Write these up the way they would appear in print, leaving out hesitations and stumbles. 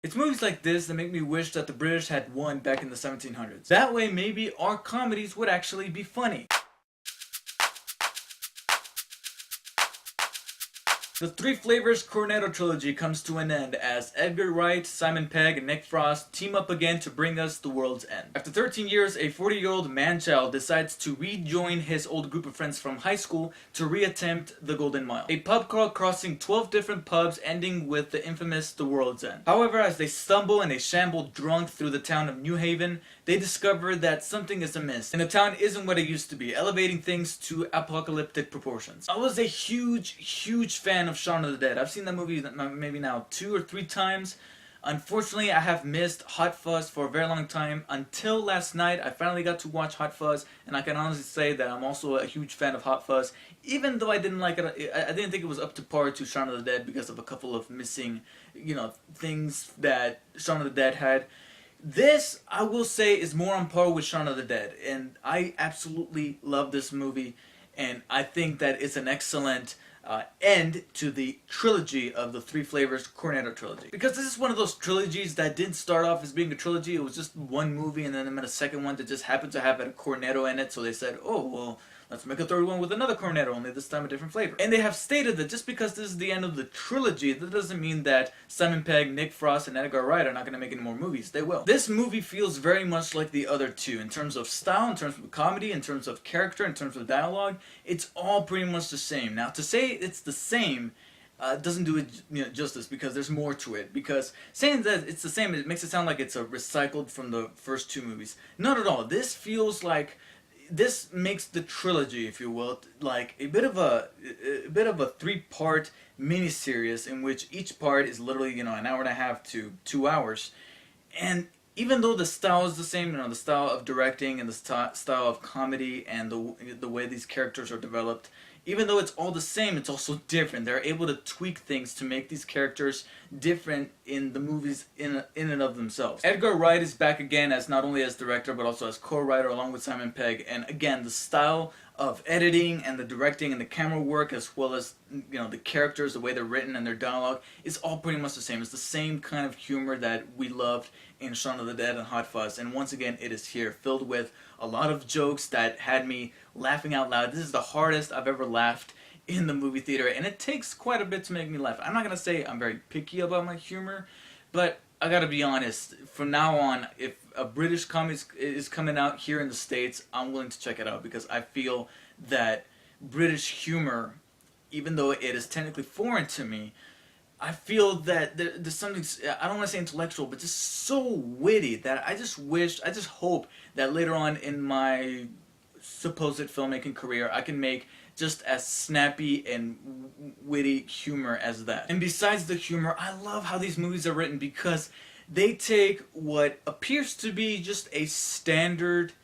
It's movies like this that make me wish that the British had won back in the 1700s. That way maybe our comedies would actually be funny. The Three Flavors Cornetto trilogy comes to an end as Edgar Wright, Simon Pegg, and Nick Frost team up again to bring us The World's End. After 13 years, a 40-year-old man-child decides to rejoin his old group of friends from high school to reattempt the Golden Mile, a pub crawl crossing 12 different pubs ending with the infamous The World's End. However, as they stumble and they shamble drunk through the town of New Haven, they discover that something is amiss, and the town isn't what it used to be, elevating things to apocalyptic proportions. I was a huge fan of Shaun of the Dead. I've seen that movie maybe now 2 or 3 times. Unfortunately, I have missed Hot Fuzz for a very long time. Until last night, I finally got to watch Hot Fuzz, and I can honestly say that I'm also a huge fan of Hot Fuzz. Even though I didn't like it, I didn't think it was up to par to Shaun of the Dead because of a couple of missing, things that Shaun of the Dead had. This, I will say, is more on par with Shaun of the Dead, and I absolutely love this movie, and I think that it's an excellent end to the trilogy of the Three Flavors Cornetto trilogy. Because this is one of those trilogies that didn't start off as being a trilogy, it was just one movie, and then they made a second one that just happened to have a cornetto in it, so they said, oh, well, let's make a third one with another cornetto, only this time a different flavor. And they have stated that just because this is the end of the trilogy, that doesn't mean that Simon Pegg, Nick Frost, and Edgar Wright are not going to make any more movies. They will. This movie feels very much like the other two, in terms of style, in terms of comedy, in terms of character, in terms of dialogue. It's all pretty much the same. Now, to say it's the same doesn't do it justice, because there's more to it. Because saying that it's the same, it makes it sound like it's a recycled from the first two movies. Not at all. This feels like, this makes the trilogy, if you will, like a bit of a 3-part miniseries in which each part is literally, an hour and a half to 2 hours. And even though the style is the same, the style of directing and the style of comedy and the way these characters are developed, even though it's all the same, it's also different. They're able to tweak things to make these characters different in the movies in and of themselves. Edgar Wright is back again as not only as director but also as co-writer along with Simon Pegg, and again the style of editing and the directing and the camera work, as well as the characters, the way they're written and their dialogue, is all pretty much the same. It's the same kind of humor that we loved in Shaun of the Dead and Hot Fuzz, and once again it is here, filled with a lot of jokes that had me laughing out loud. This is the hardest I've ever laughed in the movie theater, and it takes quite a bit to make me laugh. I'm not gonna say I'm very picky about my humor, but I gotta be honest, from now on, if a British comedy is coming out here in the States, I'm willing to check it out, because I feel that British humor, even though it is technically foreign to me, I feel that there's something, I don't want to say intellectual, but just so witty that I just hope that later on in my supposed filmmaking career, I can make just as snappy and witty humor as that. And besides the humor, I love how these movies are written, because they take what appears to be just a standard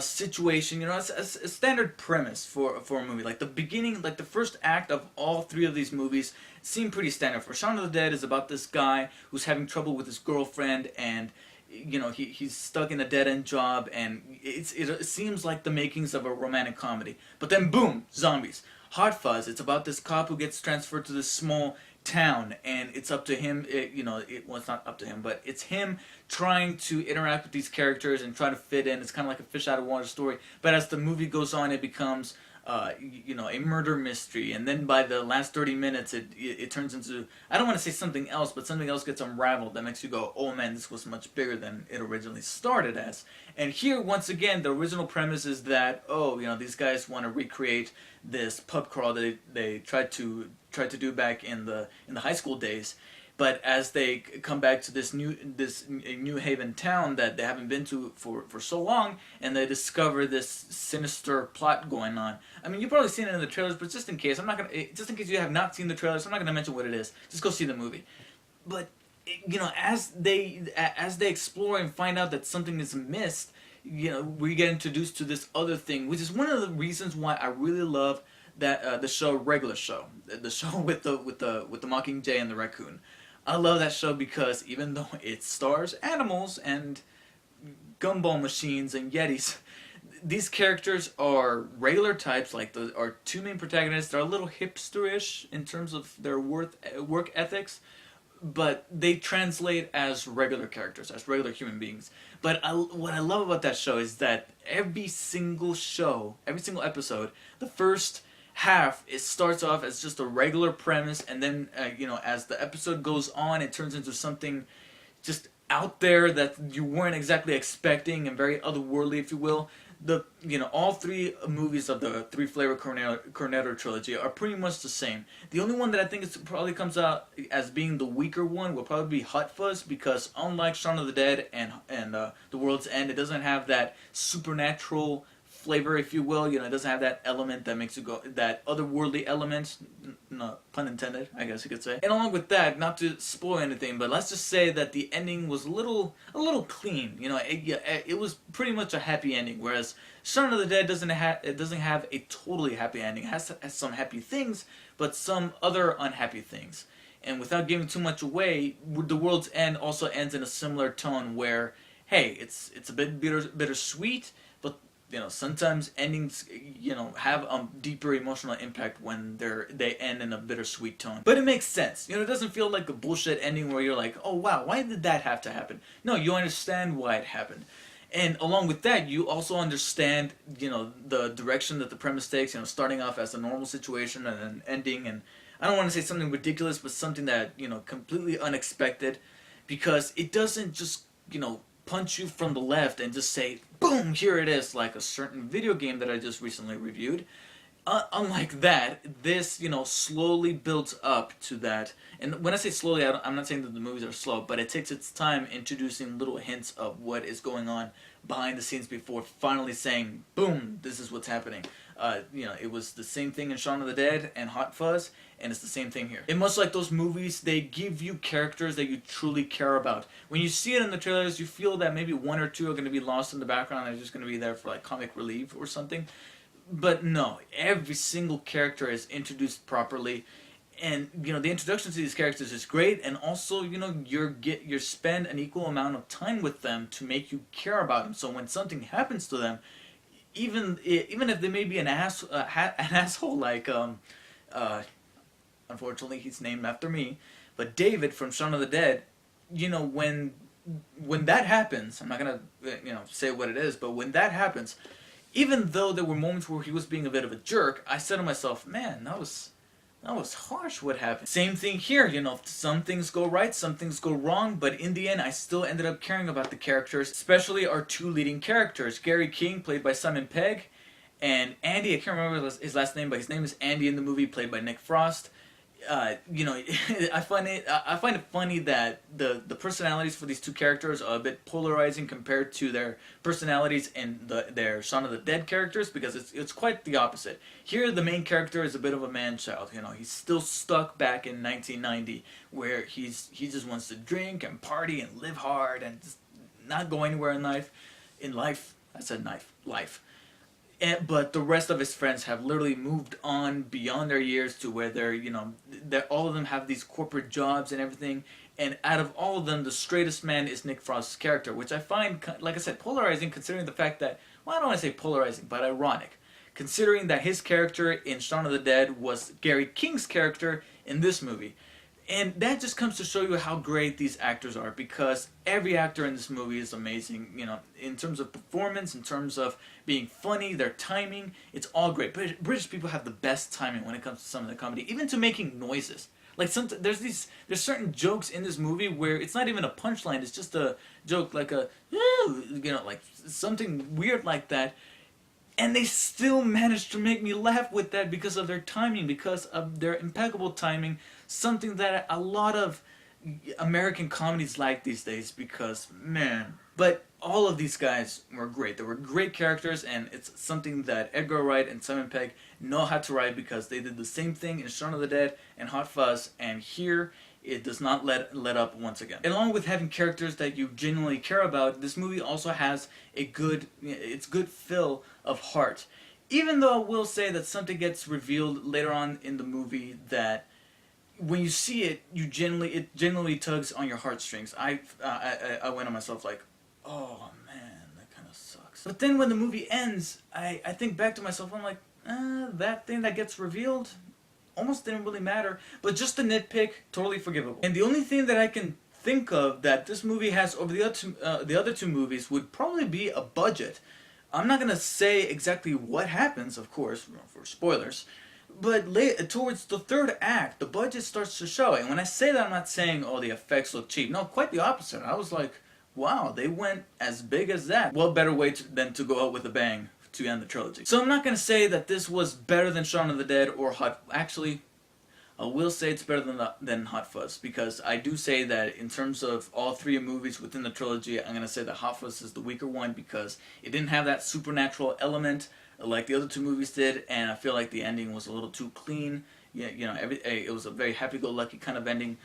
situation, a standard premise for a movie. Like the beginning, like the first act of all 3 of these movies seem pretty standard. For Shaun of the Dead is about this guy who's having trouble with his girlfriend, and he's stuck in a dead-end job, and it seems like the makings of a romantic comedy. But then boom, zombies. Hot Fuzz, it's about this cop who gets transferred to this small town, and it's up to him, well, it's not up to him, but it's him trying to interact with these characters and try to fit in. It's kind of like a fish out of water story, but as the movie goes on, it becomes a murder mystery, and then by the last 30 minutes it turns into, I don't want to say something else, but something else gets unraveled that makes you go, oh man, this was much bigger than it originally started as. And here, once again, the original premise is that, these guys want to recreate this pub crawl that they tried to do back in the high school days. But as they come back to this New Haven town that they haven't been to for so long, and they discover this sinister plot going on. I mean, you've probably seen it in the trailers, but just in case you have not seen the trailers, I'm not gonna mention what it is. Just go see the movie. But as they explore and find out that something is missed, we get introduced to this other thing, which is one of the reasons why I really love that the show Regular Show, the show with the Mockingjay and the raccoon. I love that show because even though it stars animals and gumball machines and yetis, these characters are regular types. Like our 2 main protagonists, they're a little hipsterish in terms of their work ethics, but they translate as regular characters, as regular human beings. But what I love about that show is that every single show, every single episode, the first half, it starts off as just a regular premise, and then as the episode goes on, it turns into something just out there that you weren't exactly expecting and very otherworldly, if you will. All three movies of the Three Flavor Cornetto trilogy are pretty much the same. The only one that I think probably comes out as being the weaker one will probably be Hot Fuzz, because unlike Shaun of the Dead and The World's End, it doesn't have that supernatural flavor, if you will. It doesn't have that element that makes you go, that otherworldly element, no pun intended, I guess you could say. And along with that, not to spoil anything, but let's just say that the ending was a little clean. It was pretty much a happy ending, whereas Shaun of the Dead doesn't have a totally happy ending. It has some happy things, but some other unhappy things. And without giving too much away, The World's End also ends in a similar tone where, hey, it's a bit bittersweet, but sometimes endings, have a deeper emotional impact when they end in a bittersweet tone. But it makes sense. It doesn't feel like a bullshit ending where you're like, oh wow, why did that have to happen? No, you understand why it happened. And along with that, you also understand, the direction that the premise takes, starting off as a normal situation and then ending, and I don't want to say something ridiculous, but something that, completely unexpected, because it doesn't just, punch you from the left and just say, boom, here it is, like a certain video game that I just recently reviewed. Unlike that, this, slowly builds up to that. And when I say slowly, I'm not saying that the movies are slow, but it takes its time introducing little hints of what is going on behind the scenes before finally saying, boom, this is what's happening. It was the same thing in Shaun of the Dead and Hot Fuzz, and it's the same thing here. And much like those movies, they give you characters that you truly care about. When you see it in the trailers, you feel that maybe one or two are going to be lost in the background, they're just going to be there for like comic relief or something. But no, every single character is introduced properly, and the introduction to these characters is great, and also you spend an equal amount of time with them to make you care about them. So when something happens to them, even if they may be an asshole, like unfortunately he's named after me, but David from Shaun of the Dead, when that happens, I'm not gonna say what it is, but when that happens, even though there were moments where he was being a bit of a jerk, I said to myself, man, that was harsh what happened. Same thing here, some things go right, some things go wrong, but in the end I still ended up caring about the characters, especially our two leading characters, Gary King, played by Simon Pegg, and Andy, I can't remember his last name, but his name is Andy in the movie, played by Nick Frost. I find it funny that the personalities for these two characters are a bit polarizing compared to their personalities in their Shaun of the Dead characters, because it's quite the opposite. Here, the main character is a bit of a man-child. He's still stuck back in 1990, where he just wants to drink and party and live hard and just not go anywhere in life. I said life. But the rest of his friends have literally moved on beyond their years to where they're all of them have these corporate jobs and everything. And out of all of them, the straightest man is Nick Frost's character, which I find, like I said, polarizing, considering the fact that, well, I don't want to say polarizing, but ironic, considering that his character in Shaun of the Dead was Gary King's character in this movie. And that just comes to show you how great these actors are, because every actor in this movie is amazing, in terms of performance, in terms of being funny, their timing, it's all great. British people have the best timing when it comes to some of the comedy, even to making noises. Like there's certain jokes in this movie where it's not even a punchline, it's just a joke, like like something weird like that. And they still managed to make me laugh with that because of their timing, because of their impeccable timing, something that a lot of American comedies like these days, because, man. But all of these guys were great. They were great characters, and it's something that Edgar Wright and Simon Pegg know how to write, because they did the same thing in Shaun of the Dead and Hot Fuzz, and here it does not let up once again. And along with having characters that you genuinely care about, this movie also has good fill of heart. Even though I will say that something gets revealed later on in the movie that, when you see it, it genuinely tugs on your heartstrings. I went on myself like, oh man, that kind of sucks. But then when the movie ends, I think back to myself, I'm like, that thing that gets revealed, almost didn't really matter, but just a nitpick, totally forgivable. And the only thing that I can think of that this movie has over the other two movies would probably be a budget. I'm not gonna say exactly what happens, of course, for spoilers, but towards the third act, the budget starts to show. And when I say that, I'm not saying, oh, the effects look cheap. No, quite the opposite. I was like, wow, they went as big as that. What better way than to go out with a bang to end the trilogy? So I'm not gonna say that this was better than Shaun of the Dead or Hot. Actually, I will say it's better than Hot Fuzz, because I do say that in terms of all three movies within the trilogy, I'm gonna say that Hot Fuzz is the weaker one because it didn't have that supernatural element like the other two movies did, and I feel like the ending was a little too clean. Yeah, it was a very happy-go-lucky kind of ending.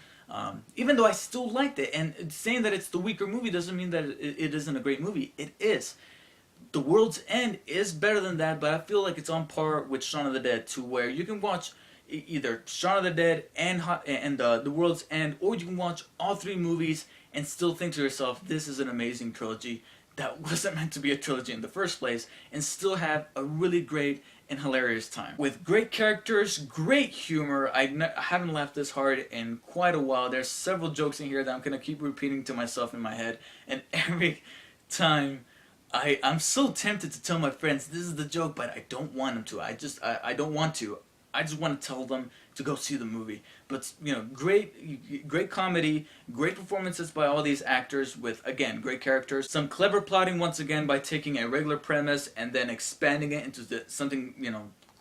Even though I still liked it, and saying that it's the weaker movie doesn't mean that it isn't a great movie. It is. The World's End is better than that, but I feel like it's on par with Shaun of the Dead, to where you can watch either Shaun of the Dead and The World's End, or you can watch all three movies and still think to yourself, this is an amazing trilogy that wasn't meant to be a trilogy in the first place, and still have a really great and hilarious time. With great characters, great humor. I haven't laughed this hard in quite a while. There's several jokes in here that I'm going to keep repeating to myself in my head, and every time I'm so tempted to tell my friends this is the joke, but I don't want them to. I don't want to. I just want to tell them to go see the movie. But, great comedy, great performances by all these actors with, again, great characters. Some clever plotting once again by taking a regular premise and then expanding it into something,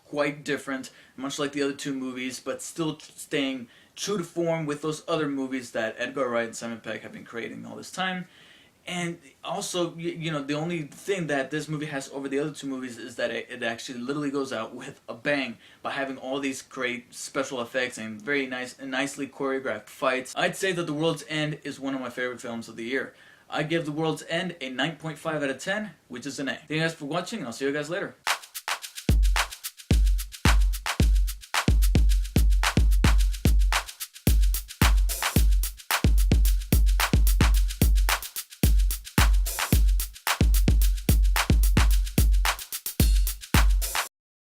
quite different, much like the other two movies, but still staying true to form with those other movies that Edgar Wright and Simon Pegg have been creating all this time. And also, the only thing that this movie has over the other two movies is that it actually literally goes out with a bang by having all these great special effects and very nice and nicely choreographed fights. I'd say that The World's End is one of my favorite films of the year. I give The World's End a 9.5 out of 10, which is an A. Thank you guys for watching, and I'll see you guys later.